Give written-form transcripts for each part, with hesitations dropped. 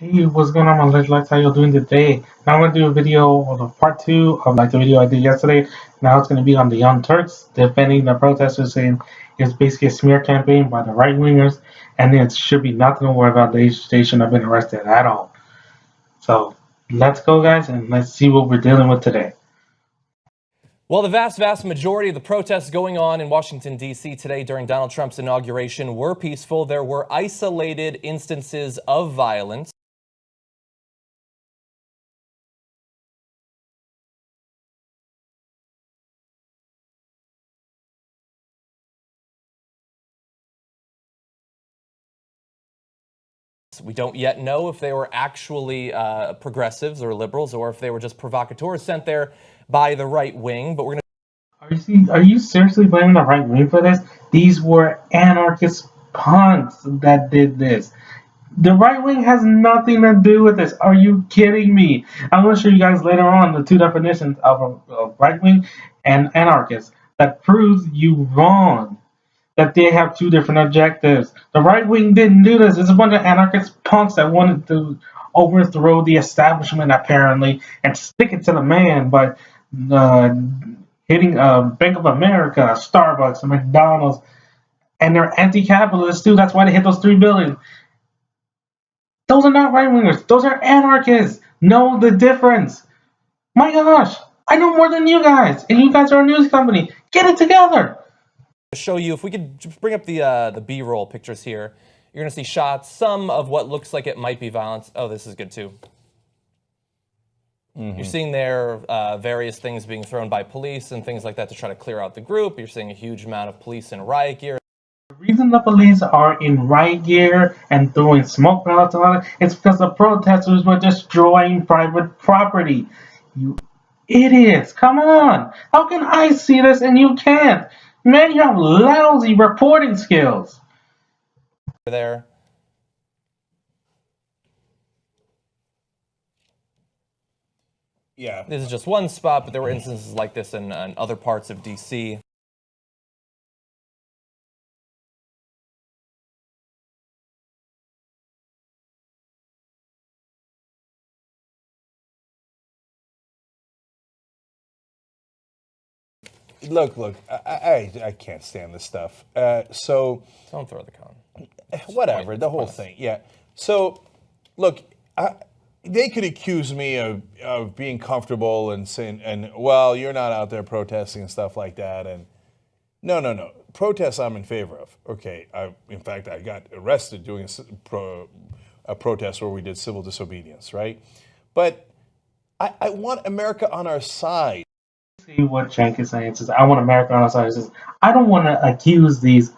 Hey, what's going on, my legends? How you doing today? Now I'm gonna do a video of the part two of like the video I did yesterday. Now it's gonna be on the Young Turks defending the protesters, saying it's basically a smear campaign by the right wingers, and it should be nothing to worry about. They shouldn't have been arrested at all. So let's go, guys, and let's see what we're dealing with today. Well, the vast majority of the protests going on in Washington, D.C. today during Donald Trump's inauguration were peaceful. There were isolated instances of violence. We don't yet know if they were actually progressives or liberals or if they were just provocateurs sent there by the right wing. But we're going Are you seriously blaming the right wing for this? These were anarchist punks that did this. The right wing has nothing to do with this. Are you kidding me? I'm going to show you guys later on the two definitions of a right wing and anarchist that proves you wrong. That they have two different objectives. The right wing didn't do this. It's a bunch of anarchist punks that wanted to overthrow the establishment apparently and stick it to the man by uh, hitting Bank of America, Starbucks, and McDonald's, and they're anti-capitalist too. That's why they hit those three buildings. Those are not right wingers. Those are anarchists. Know the difference. My gosh, I know more than you guys, and you guys are a news company. Get it together. to show you, if we could just bring up the B-roll pictures here, you're going to see shots, some of what looks like it might be violence. Oh, this is good too. You're seeing there various things being thrown by police and things like that to try to clear out the group. You're seeing a huge amount of police in riot gear. The reason the police are in riot gear and throwing smoke pellets on it is because the protesters were destroying private property. You idiots, come on. How can I see this and you can't? Man, you have lousy reporting skills. There. Yeah. This is just one spot, but there were instances like this in other parts of D.C. Look. I can't stand this stuff. So Don't throw the cone. whatever, the whole thing. Yeah. So look, they could accuse me of being comfortable and saying, and well, you're not out there protesting and stuff like that. And no. Protests I'm in favor of. Okay. In fact, I got arrested doing a protest where we did civil disobedience, right? But I want America on our side. See what Cenk is saying. It says, I want America on our side. It says, I don't want to accuse these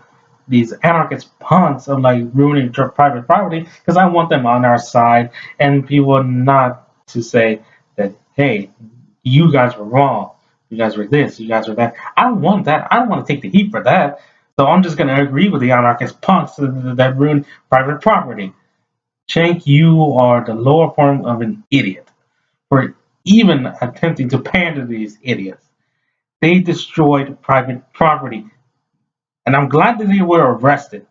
anarchist punks of like ruining private property because I want them on our side and people not to say that, hey, you guys were wrong. You guys were this, you guys were that. I don't want that. I don't want to take the heat for that. So I'm just going to agree with the anarchist punks that ruin private property. Cenk, you are the lower form of an idiot for even attempting to pander to these idiots. They destroyed private property. And I'm glad that they were arrested.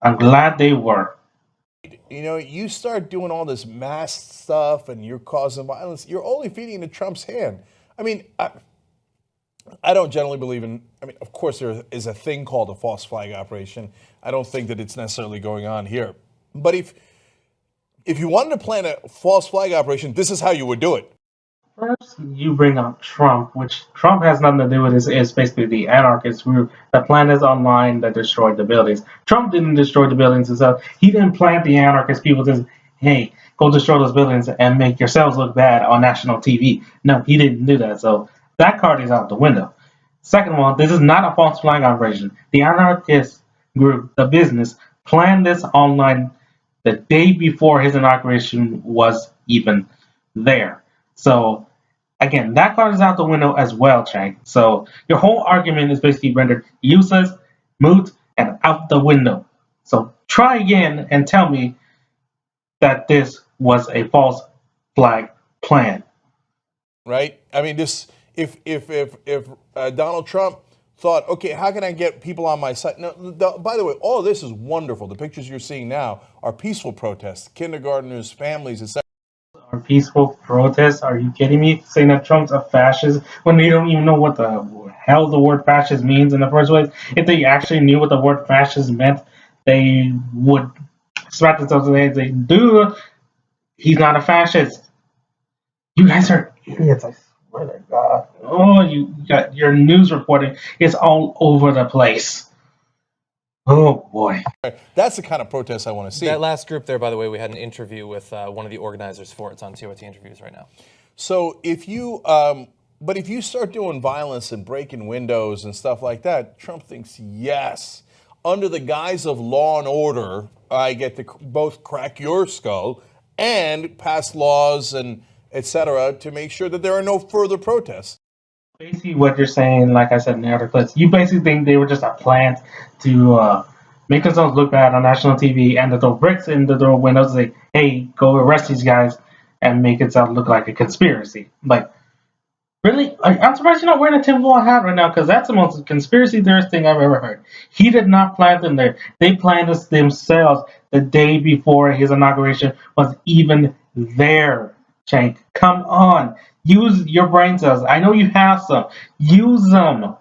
I'm glad they were. You know, you start doing all this mass stuff and you're causing violence, you're only feeding into Trump's hand. I mean, I don't generally believe in, I mean, of course, there is a thing called a false flag operation. I don't think that it's necessarily going on here. But if you wanted to plan a false flag operation, this is how you would do it. First, you bring up Trump, which Trump has nothing to do with. It's basically the anarchist group that planted online that destroyed the buildings. Trump didn't destroy the buildings himself. He didn't plant the anarchist people to, hey, go destroy those buildings and make yourselves look bad on national TV. No, he didn't do that. So that card is out the window. Second one, this is not a false flag operation. The anarchist group, the business, planned this online the day before his inauguration was even there. So again, that card is out the window as well, Chang. So your whole argument is basically rendered useless, moot, and out the window. So try again and tell me that this was a false flag plan. Right? I mean, this if Donald Trump thought, okay, how can I get people on my side? No, by the way, all of this is wonderful. The pictures you're seeing now are peaceful protests, kindergartners, families, etc. Are peaceful protests? Are you kidding me? Saying that Trump's a fascist when they don't even know what the hell the word fascist means in the first place. If they actually knew what the word fascist meant, they would slap themselves in the head and say, dude, he's not a fascist. You guys are idiots, I swear to God. Oh, you got your news reporting is all over the place. Oh boy. That's the kind of protest I want to see. That last group there, by the way, we had an interview with one of the organizers for it. It's on TYT interviews right now. So if you, but if you start doing violence and breaking windows and stuff like that, Trump thinks, yes, under the guise of law and order, I get to both crack your skull and pass laws and etc. to make sure that there are no further protests. Basically, what you're saying, like I said in the other clips, you basically think they were just a plant to make themselves look bad on national TV and to throw bricks in the door windows and say, hey, go arrest these guys and make it sound look like a conspiracy. Like, really? I'm surprised you're not wearing a tinfoil hat right now because that's the most conspiracy theorist thing I've ever heard. He did not plant them there. They planted themselves the day before his inauguration was even there. Shank, come on. Use your brain cells. I know you have some. Use them.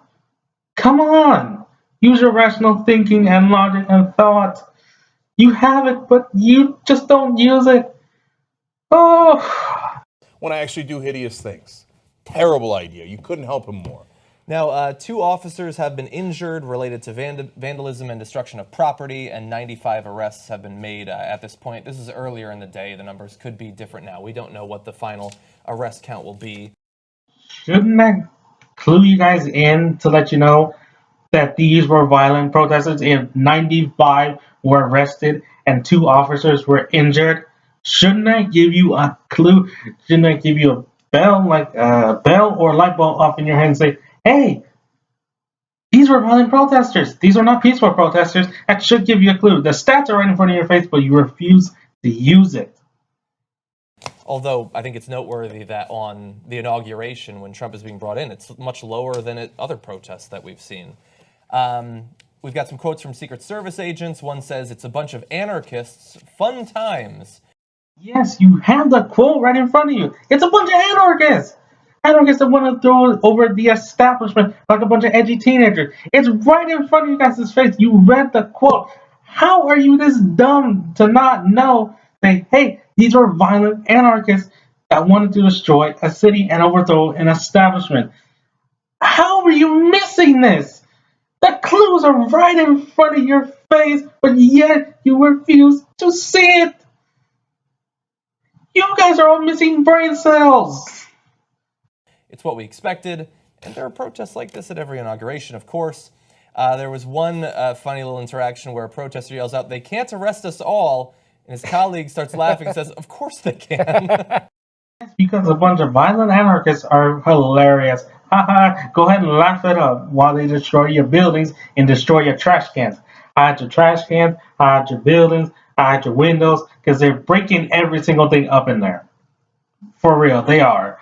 Come on. Use your rational thinking and logic and thought. You have it, but you just don't use it. Oh. When I actually do hideous things. Terrible idea. You couldn't help him more. Now, 2 officers have been injured related to vandalism and destruction of property, and 95 arrests have been made at this point. This is earlier in the day. The numbers could be different now. We don't know what the final arrest count will be. Shouldn't that clue you guys in to let you know that these were violent protesters? If 95 were arrested and 2 officers were injured, shouldn't that give you a clue? Shouldn't that give you a bell, like a bell or light bulb up in your head and say, hey, these were violent protesters. These are not peaceful protesters. That should give you a clue. The stats are right in front of your face, but you refuse to use it. Although I think it's noteworthy that on the inauguration, when Trump is being brought in, it's much lower than at other protests that we've seen. We've got some quotes from Secret Service agents. One says, it's a bunch of anarchists, fun times. Yes, you have the quote right in front of you. It's a bunch of anarchists. Anarchists that want to throw over the establishment like a bunch of edgy teenagers. It's right in front of you guys' face. You read the quote. How are you this dumb to not know that, hey, these were violent anarchists that wanted to destroy a city and overthrow an establishment? How are you missing this? The clues are right in front of your face, but yet you refuse to see it. You guys are all missing brain cells. It's what we expected, and there are protests like this at every inauguration, of course. There was one funny little interaction where a protester yells out, they can't arrest us all, and his colleague starts laughing and says, of course they can. Because a bunch of violent anarchists are hilarious. Haha, go ahead and laugh it up while they destroy your buildings and destroy your trash cans. Hide your trash cans, hide your buildings, hide your windows, because they're breaking every single thing up in there. For real, they are.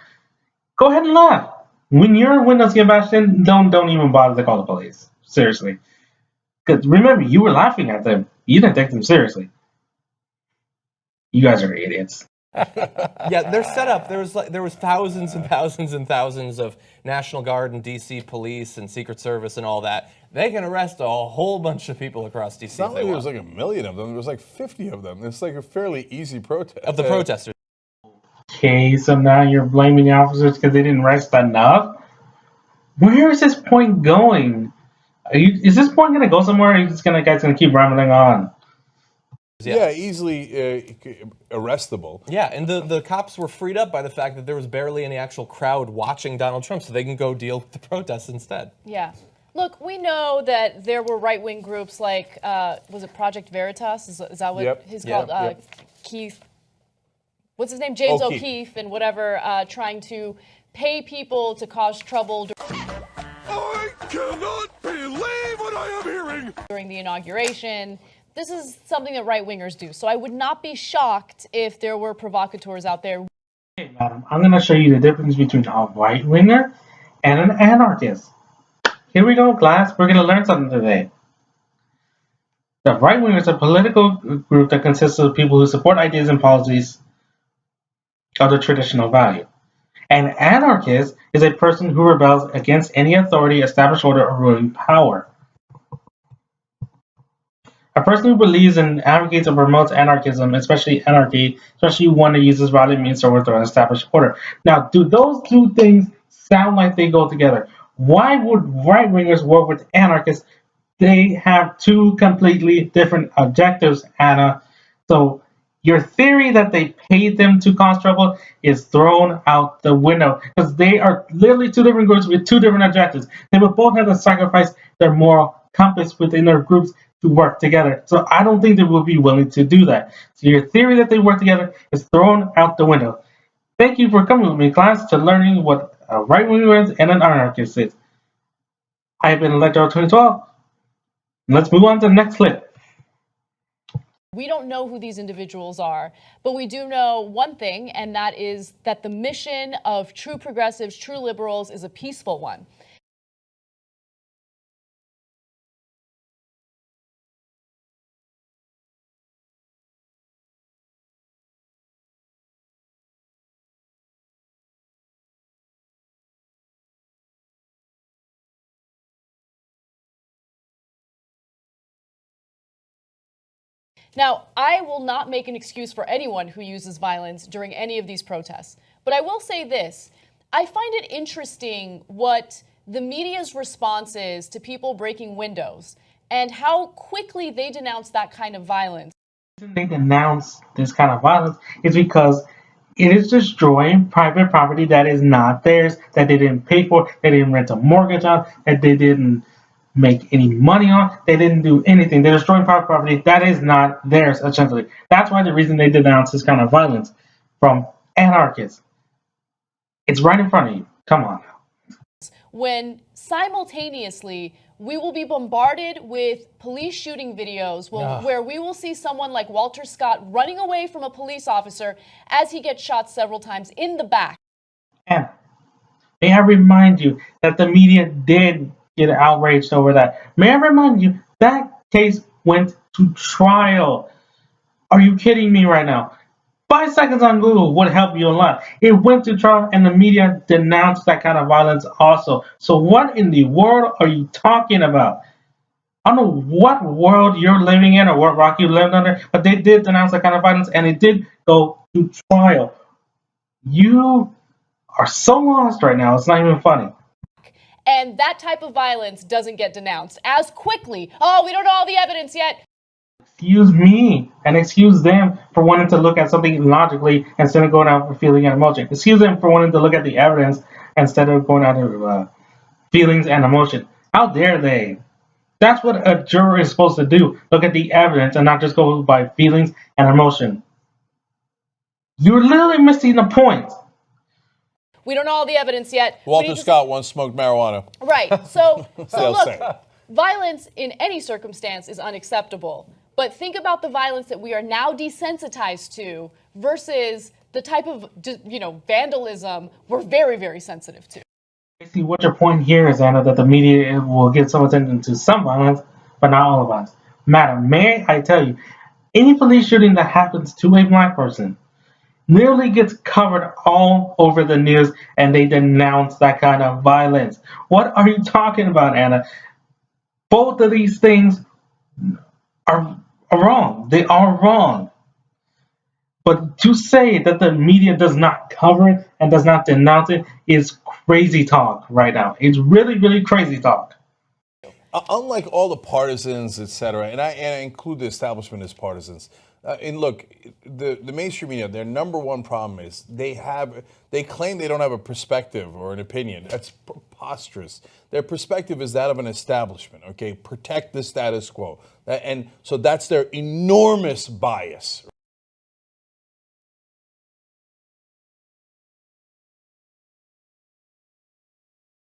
Go ahead and laugh. When your windows get bashed in, don't even bother to call the police. Seriously. Because remember, you were laughing at them. You didn't take them seriously. You guys are idiots. Yeah, they're set up. There was thousands and thousands and thousands of National Guard and DC police and Secret Service and all that. They can arrest a whole bunch of people across DC. It's not like there was like 1 million of them. There was like 50 of them. It's like a fairly easy protest. Of the protesters. Okay, so now you're blaming the officers because they didn't arrest enough? Where is this point going? Is this point going to go somewhere, or are you just guys going to keep rambling on? Yeah, easily arrestable. Yeah, and the cops were freed up by the fact that there was barely any actual crowd watching Donald Trump, so they can go deal with the protests instead. Yeah. Look, we know that there were right-wing groups like, was it Project Veritas? Is that what he's called? Keith, what's his name? James O'Keefe and whatever, trying to pay people to cause trouble. I cannot believe what I am hearing! During the inauguration. This is something that right-wingers do. So I would not be shocked if there were provocateurs out there. Okay, madam, I'm going to show you the difference between a right-winger and an anarchist. Here we go, class. We're going to learn something today. The right wing is a political group that consists of people who support ideas and policies of the traditional value. An anarchist is a person who rebels against any authority, established order, or ruling power. A person who believes in, advocates, or promotes anarchism, especially anarchy, especially one that uses violent means to overthrow an established order. Now, do those two things sound like they go together? Why would right wingers work with anarchists? They have two completely different objectives, Anna. So your theory that they paid them to cause trouble is thrown out the window because they are literally two different groups with two different objectives. They would both have to sacrifice their moral compass within their groups to work together. So I don't think they will be willing to do that. So your theory that they work together is thrown out the window. Thank you for coming with me, class, to learning what a right winger is and an anarchist is. I have been Electro 2012. Let's move on to the next clip. We don't know who these individuals are, but we do know one thing, and that is that the mission of true progressives, true liberals, is a peaceful one. Now, I will not make an excuse for anyone who uses violence during any of these protests, but I will say this. I find it interesting what the media's response is to people breaking windows and how quickly they denounce that kind of violence. The reason they denounce this kind of violence is because it is destroying private property that is not theirs, that they didn't pay for, they didn't rent a mortgage on, that they didn't make any money on, they didn't do anything. They're destroying private property that is not theirs, essentially. That's why the reason they denounce this kind of violence from anarchists. It's right in front of you. Come on. When simultaneously we will be bombarded with police shooting videos where we will see someone like Walter Scott running away from a police officer as he gets shot several times in the back. And may I remind you that the media did get outraged over that. May I remind you that case went to trial. Are you kidding me right now? 5 seconds on Google would help you a lot. It went to trial and the media denounced that kind of violence also. So what in the world are you talking about? I don't know what world you're living in or what rock you lived under, but they did denounce that kind of violence and it did go to trial. You are so lost right now, it's not even funny. And that type of violence doesn't get denounced as quickly. Oh, we don't know all the evidence yet. Excuse me and excuse them for wanting to look at something logically instead of going out for feeling and emotion. Excuse them for wanting to look at the evidence instead of going out of feelings and emotion. How dare they? That's what a juror is supposed to do. Look at the evidence and not just go by feelings and emotion. You're literally missing the point. We don't know all the evidence yet. Walter Scott once smoked marijuana. Right. So look, violence in any circumstance is unacceptable. But think about the violence that we are now desensitized to versus the type of, vandalism we're very, very sensitive to. I see what your point here is, Anna, that the media will give some attention to some violence, but not all of us. Madam, may I tell you, any police shooting that happens to a black person nearly gets covered all over the news and they denounce that kind of violence. What are you talking about, Anna? Both of these things are wrong. They are wrong. But to say that the media does not cover it and does not denounce it is crazy talk right now. It's really, really crazy talk. Unlike all the partisans, etc., and I include the establishment as partisans. And look, the mainstream media, their number one problem is they claim they don't have a perspective or an opinion. That's preposterous. Their perspective is that of an establishment. Okay, protect the status quo, and so that's their enormous bias.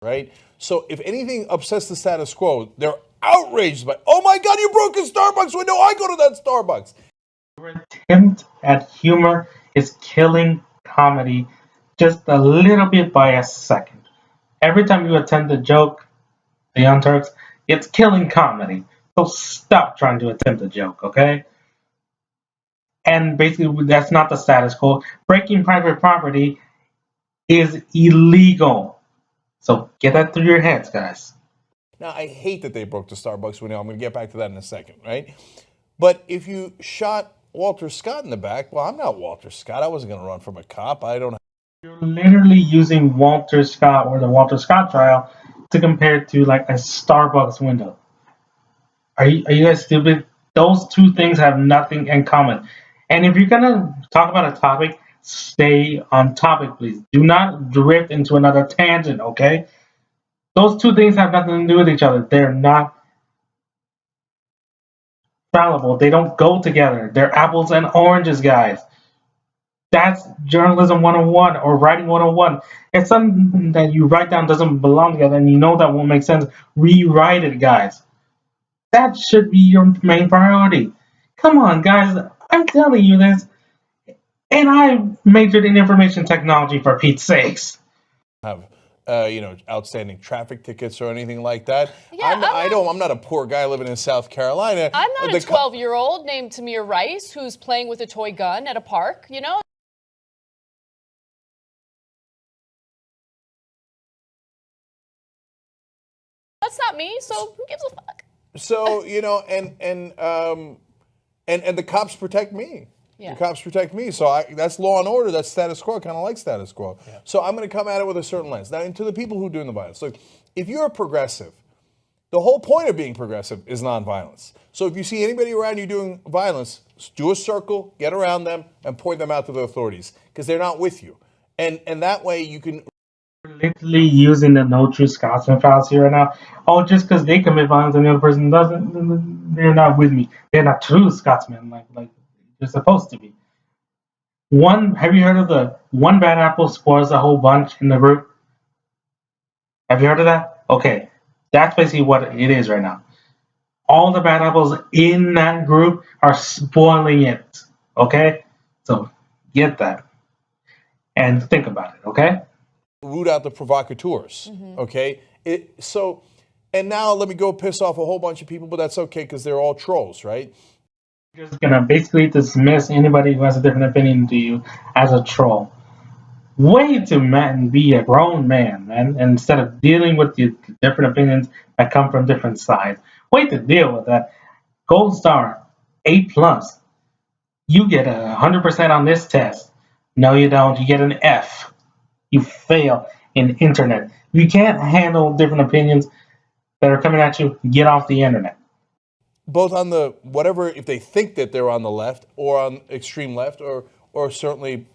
Right? So if anything upsets the status quo, they're outraged by, oh my God, you broke a Starbucks window. I go to that Starbucks. Your attempt at humor is killing comedy just a little bit by a second. Every time you attempt a joke, the Young Turks, it's killing comedy. So stop trying to attempt a joke, okay? And basically, that's not the status quo. Breaking private property is illegal. So get that through your heads, guys. Now, I hate that they broke the Starbucks window. I'm going to get back to that in a second, right? But if you shot Walter Scott in the back, well, I'm not Walter Scott. I wasn't going to run from a cop. I don't. You're literally using Walter Scott or the Walter Scott trial to compare it to like a Starbucks window. Are you guys stupid? Those two things have nothing in common. And if you're gonna talk about a topic, stay on topic, please. Do not drift into another tangent, okay? Those two things have nothing to do with each other. They're not fallible. They don't go together. They're apples and oranges, guys. That's journalism 101 or writing 101. If something that you write down doesn't belong together and you know that won't make sense, rewrite it, guys. That should be your main priority. Come on, guys. I'm telling you this. And I majored in information technology for Pete's sakes. Have outstanding traffic tickets or anything like that. Yeah, I'm not a poor guy living in South Carolina. I'm not a 12-year-old named Tamir Rice who's playing with a toy gun at a park, you know? That's not me, so who gives a fuck? So, and the cops protect me. Yeah. The cops protect me. So that's law and order. That's status quo. I kind of like status quo. Yeah. So I'm going to come at it with a certain lens. Now, and to the people who are doing the violence, look, if you're a progressive, the whole point of being progressive is nonviolence. So if you see anybody around you doing violence, do a circle, get around them, and point them out to the authorities because they're not with you. And that way you can. We're literally using the no true Scotsman fallacy right now. Oh, just because they commit violence and the other person doesn't, they're not with me. They're not true Scotsmen like they're supposed to be. Have you heard of the one bad apple spoils a whole bunch in the group? Have you heard of that? Okay, that's basically what it is right now. All the bad apples in that group are spoiling it. Okay, so get that and think about it. Okay. Root out the provocateurs. Okay, and now let me go piss off a whole bunch of people, but that's okay because they're all trolls, right? You're just gonna basically dismiss anybody who has a different opinion to you as a troll. Way to be a grown man, man, instead of dealing with the different opinions that come from different sides. Way to deal with that. Gold star, A+. You get 100% on this test. No, you don't. You get an F. You fail in internet. If you can't handle different opinions that are coming at you, get off the internet. Both on the whatever, if they think that they're on the left or on extreme left or certainly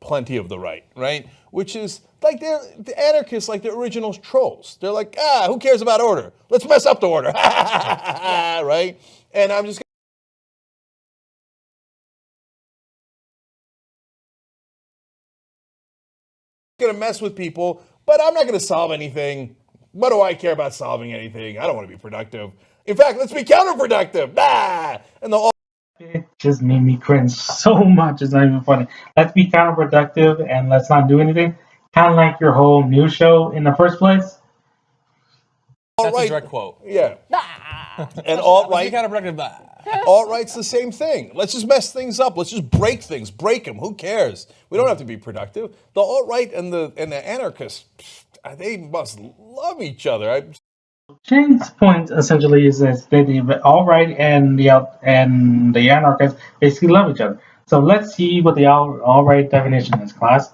plenty of the right? Which is like they're the anarchists, like the original trolls. They're like, who cares about order? Let's mess up the order, right? And I'm just going to mess with people, but I'm not going to solve anything. What do I care about solving anything? I don't want to be productive. In fact, let's be counterproductive. And it just made me cringe so much. It's not even funny. Let's be counterproductive and let's not do anything. Kind of like your whole news show in the first place. That's a direct quote. Yeah. And alt-right. Be counterproductive. Alt-right's the same thing. Let's just mess things up. Let's just break things. Break them. Who cares? We don't have to be productive. The alt-right and the anarchists, they must love each other. Shane's point essentially is that the alt-right and the anarchists basically love each other. So let's see what the alt-right definition is, class.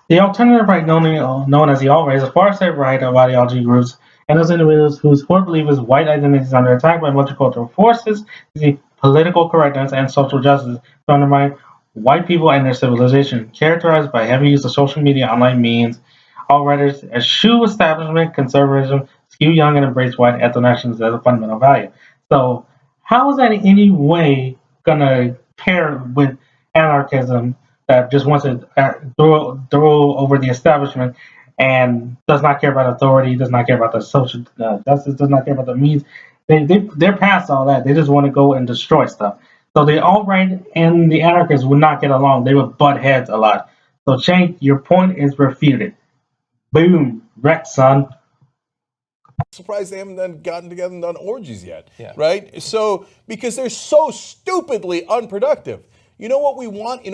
The alternative right, known as the alt-right, is a far-right right of ideology groups and those individuals whose core belief is white identity is under attack by multicultural forces, the political correctness, and social justice to undermine white people and their civilization, characterized by heavy use of social media, online means. Alt-righters eschew establishment, conservatism, skew young, and embrace white ethno-nationalism as a fundamental value. So, how is that in any way going to pair with anarchism that just wants to throw over the establishment and does not care about authority, does not care about the social justice, does not care about the means? They're past all that. They just want to go and destroy stuff. So the alt-right and the anarchists would not get along. They would butt heads a lot. So, Shane, your point is refuted. Boom, wreck, son. Surprised they haven't gotten together and done orgies yet, Yeah. right? So, because they're so stupidly unproductive. You know what we want? In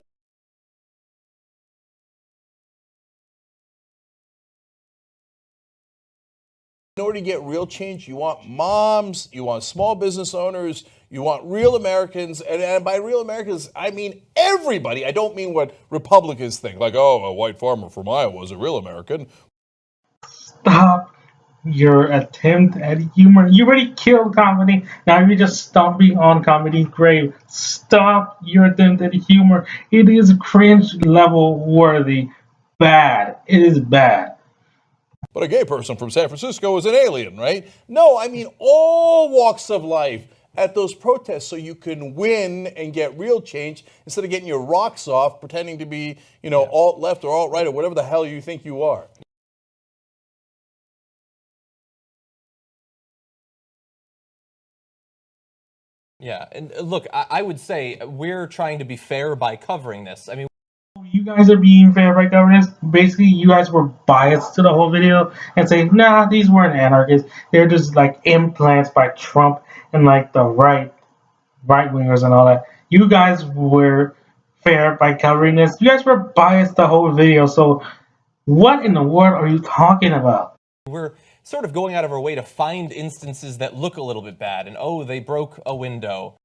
order to get real change, you want moms, you want small business owners, you want real Americans, and by real Americans, I mean everybody. I don't mean what Republicans think, like, oh, a white farmer from Iowa is a real American. Stop your attempt at humor. You already killed comedy. Now you're just stomping on comedy's grave. Stop your attempt at humor. It is cringe level worthy. Bad. It is bad. But a gay person from San Francisco is an alien, right? No, I mean all walks of life at those protests so you can win and get real change instead of getting your rocks off pretending to be, alt left or alt right or whatever the hell you think you are. Yeah, and look, I would say we're trying to be fair by covering this. I mean, you guys are being fair by covering this. Basically, you guys were biased to the whole video and say, nah, these weren't anarchists. They're just like implants by Trump and like the right wingers and all that. You guys were fair by covering this. You guys were biased the whole video. So, what in the world are you talking about? we're sort of going out of our way to find instances that look a little bit bad, and oh, they broke a window.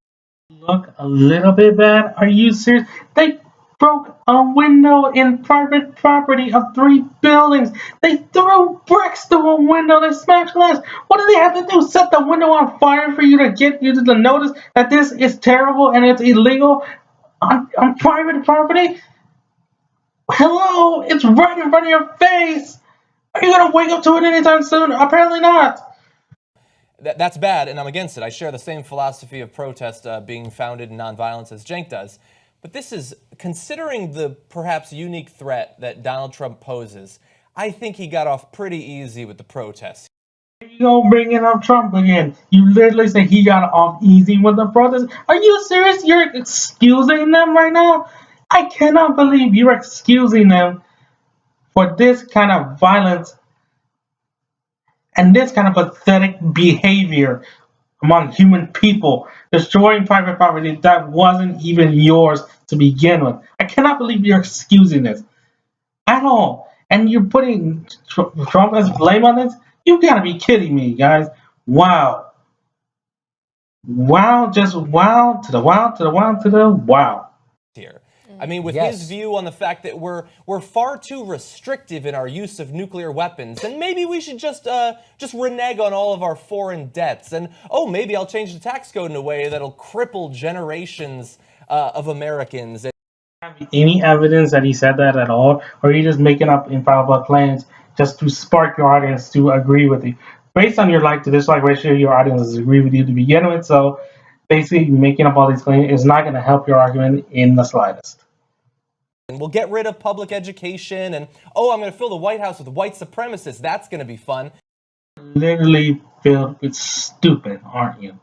Look a little bit bad? Are you serious? They broke a window in private property of 3 buildings. They threw bricks through a window. They smashed glass. What do they have to do? Set the window on fire for you to get you to notice that this is terrible and it's illegal on private property? Hello, it's right in front of your face. Are you gonna wake up to it anytime soon? Apparently not. That's bad, and I'm against it. I share the same philosophy of protest being founded in nonviolence as Cenk does. But this is, considering the perhaps unique threat that Donald Trump poses, I think he got off pretty easy with the protests. You go bringing up Trump again. You literally say he got off easy with the protest. Are you serious? You're excusing them right now? I cannot believe you're excusing them for this kind of violence and this kind of pathetic behavior among human people, destroying private property that wasn't even yours to begin with. I cannot believe you're excusing this at all. And you're putting Trump as blame on this? You gotta be kidding me, guys. Wow. Wow, just wow to the wow to the wow to the wow. Here. I mean, with his view on the fact that we're far too restrictive in our use of nuclear weapons, then maybe we should just renege on all of our foreign debts. And oh, maybe I'll change the tax code in a way that'll cripple generations of Americans. Any evidence that he said that at all, or are you just making up infallible claims just to spark your audience to agree with you? Based on your like to dislike ratio, your audience has agreed with you to begin with. So basically, making up all these claims is not going to help your argument in the slightest. And we'll get rid of public education, and oh, I'm going to fill the White House with white supremacists. That's going to be fun. Literally filled with stupid, aren't you?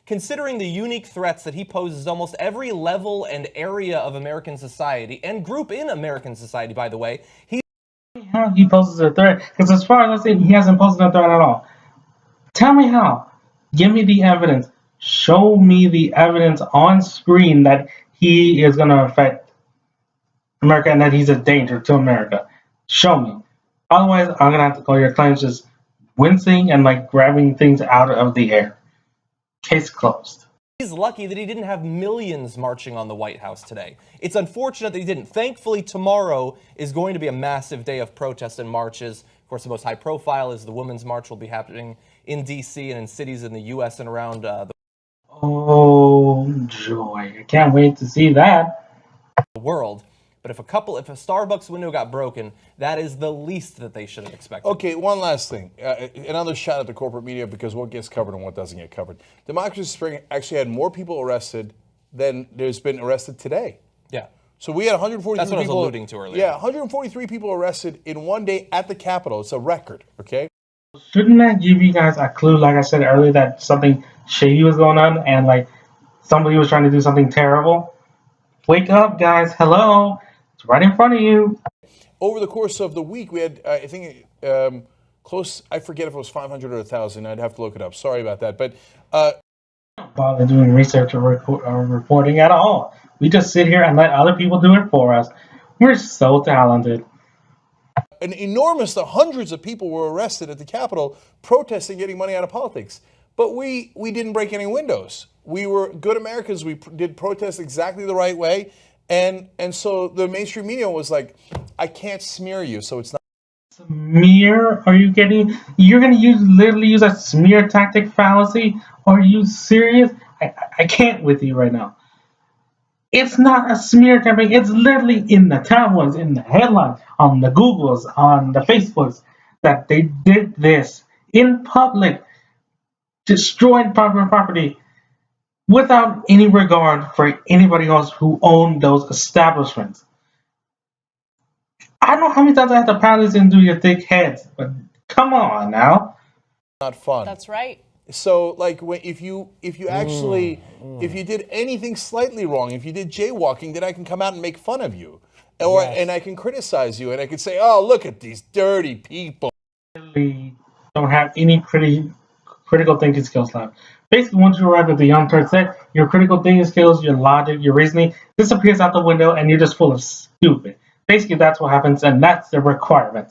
Considering the unique threats that he poses almost every level and area of American society, and group in American society, by the way, how he poses a threat, because as far as I see, he hasn't posed a threat at all. Tell me how. Give me the evidence. Show me the evidence on screen that he is going to affect America and that he's a danger to America. Show me. Otherwise, I'm going to have to call your claims just wincing and like grabbing things out of the air. Case closed. He's lucky that he didn't have millions marching on the White House today. It's unfortunate that he didn't. Thankfully, tomorrow is going to be a massive day of protests and marches. Of course, the most high profile is the Women's March will be happening in D.C. and in cities in the U.S. and around the Oh, joy. I can't wait to see that. World. But if a Starbucks window got broken, that is the least that they should have expected. Okay, one last thing. Another shot at the corporate media because what gets covered and what doesn't get covered. Democracy Spring actually had more people arrested than there's been arrested today. Yeah. So we had 143 That's what people. I was alluding to earlier. Yeah, 143 people arrested in one day at the Capitol. It's a record, okay? Shouldn't that give you guys a clue, like I said earlier, that something shady was going on and like somebody was trying to do something terrible? Wake up, guys. Hello. It's right in front of you. Over the course of the week, we had, I think, close. I forget if it was 500 or 1,000. I'd have to look it up. Sorry about that. But Don't bother doing research or reporting at all. We just sit here and let other people do it for us. We're so talented. an enormous, the hundreds of people were arrested at the Capitol protesting getting money out of politics. But we didn't break any windows. We were good Americans. We did protest exactly the right way. And so the mainstream media was like, I can't smear you, so it's not. Smear? Are you getting? You're gonna literally use a smear tactic fallacy? Are you serious? I can't with you right now. It's not a smear campaign. It's literally in the tabloids, in the headlines, on the Googles, on the Facebooks that they did this in public, destroying private property without any regard for anybody else who owned those establishments. I don't know how many times I have to pound this into your thick heads, but come on now. Not fun. That's right. So, like, if you actually if you did anything slightly wrong, if you did jaywalking, then I can come out and make fun of you, or and I can criticize you, and I can say, "Oh, look at these dirty people." Really don't have any critical thinking skills left. Basically, once you arrive at the young turd set, your critical thinking skills, your logic, your reasoning disappears out the window, and you're just full of stupid. Basically, that's what happens, and that's the requirement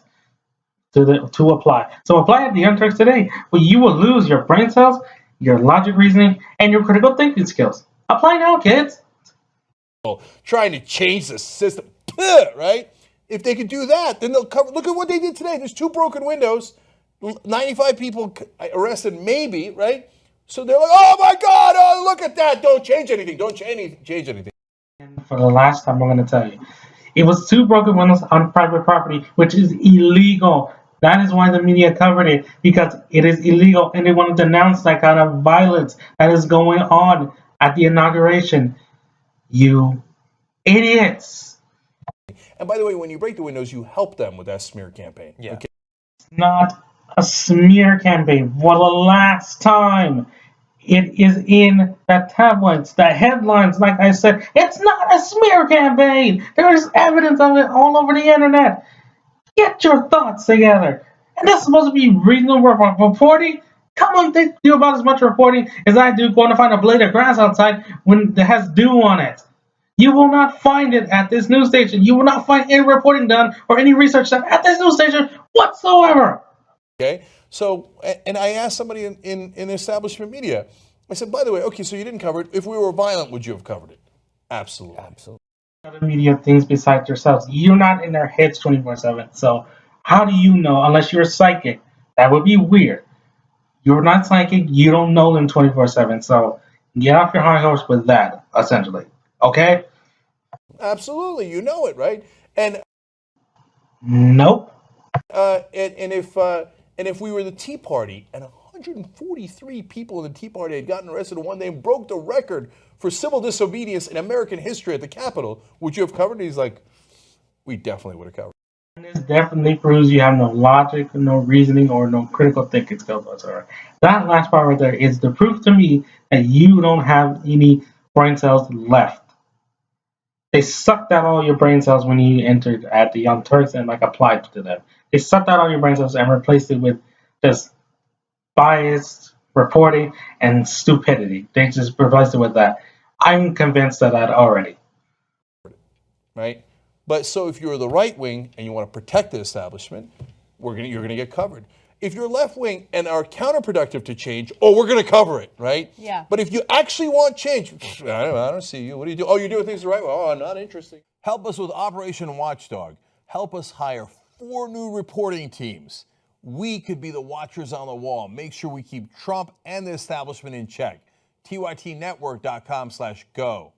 to apply. So apply at the young turks today, but you will lose your brain cells, your logic reasoning, and your critical thinking skills. Apply now, kids. Trying to change the system, right? If they could do that, then they'll cover. Look at what they did today. There's 2 broken windows, 95 people arrested, maybe, right? So they're like, oh my God, oh, look at that. Don't change anything. Don't change anything. And for the last time, I'm going to tell you, it was 2 broken windows on private property, which is illegal. That is why the media covered it, because it is illegal and they want to denounce that kind of violence that is going on at the inauguration. You idiots. And by the way, when you break the windows, you help them with that smear campaign. Yeah. Okay? It's not a smear campaign. For the last time, it is in the tabloids, the headlines. Like I said, it's not a smear campaign. There is evidence of it all over the internet. Get your thoughts together. And this is supposed to be reasonable reporting? Come on, they do about as much reporting as I do going to find a blade of grass outside when it has dew on it. You will not find it at this news station. You will not find any reporting done or any research done at this news station whatsoever. Okay. So, and I asked somebody in the establishment media, I said, by the way, okay, so you didn't cover it. If we were violent, would you have covered it? Absolutely. Absolutely. Other media things besides yourselves. You're not in their heads 24/7. So how do you know unless you're psychic? That would be weird. You're not psychic. You don't know them 24/7. So get off your high horse with that, essentially. Okay? Absolutely. You know it, right? And Nope. and if we were the Tea Party and 143 people in the Tea Party had gotten arrested in one day and broke the record for civil disobedience in American history at the Capitol, would you have covered it? He's like, we definitely would have covered it. And this definitely proves you have no logic, no reasoning, or no critical thinking skills whatsoever. That last part right there is the proof to me that you don't have any brain cells left. They sucked out all your brain cells when you entered at the Young Turks and like applied to them. They sucked out all your brain cells and replaced it with just biased reporting and stupidity. They just replaced it with that. I'm convinced of that already. Right? But so if you're the right wing and you want to protect the establishment, you're gonna get covered. If you're left wing and are counterproductive to change, we're gonna cover it, right? Yeah. But if you actually want change, I don't see you. What do you do? Oh, you're doing things the right way. Oh, not interesting. Help us with Operation Watchdog. Help us hire 4 new reporting teams. We could be the watchers on the wall. Make sure we keep Trump and the establishment in check. TYTnetwork.com/go.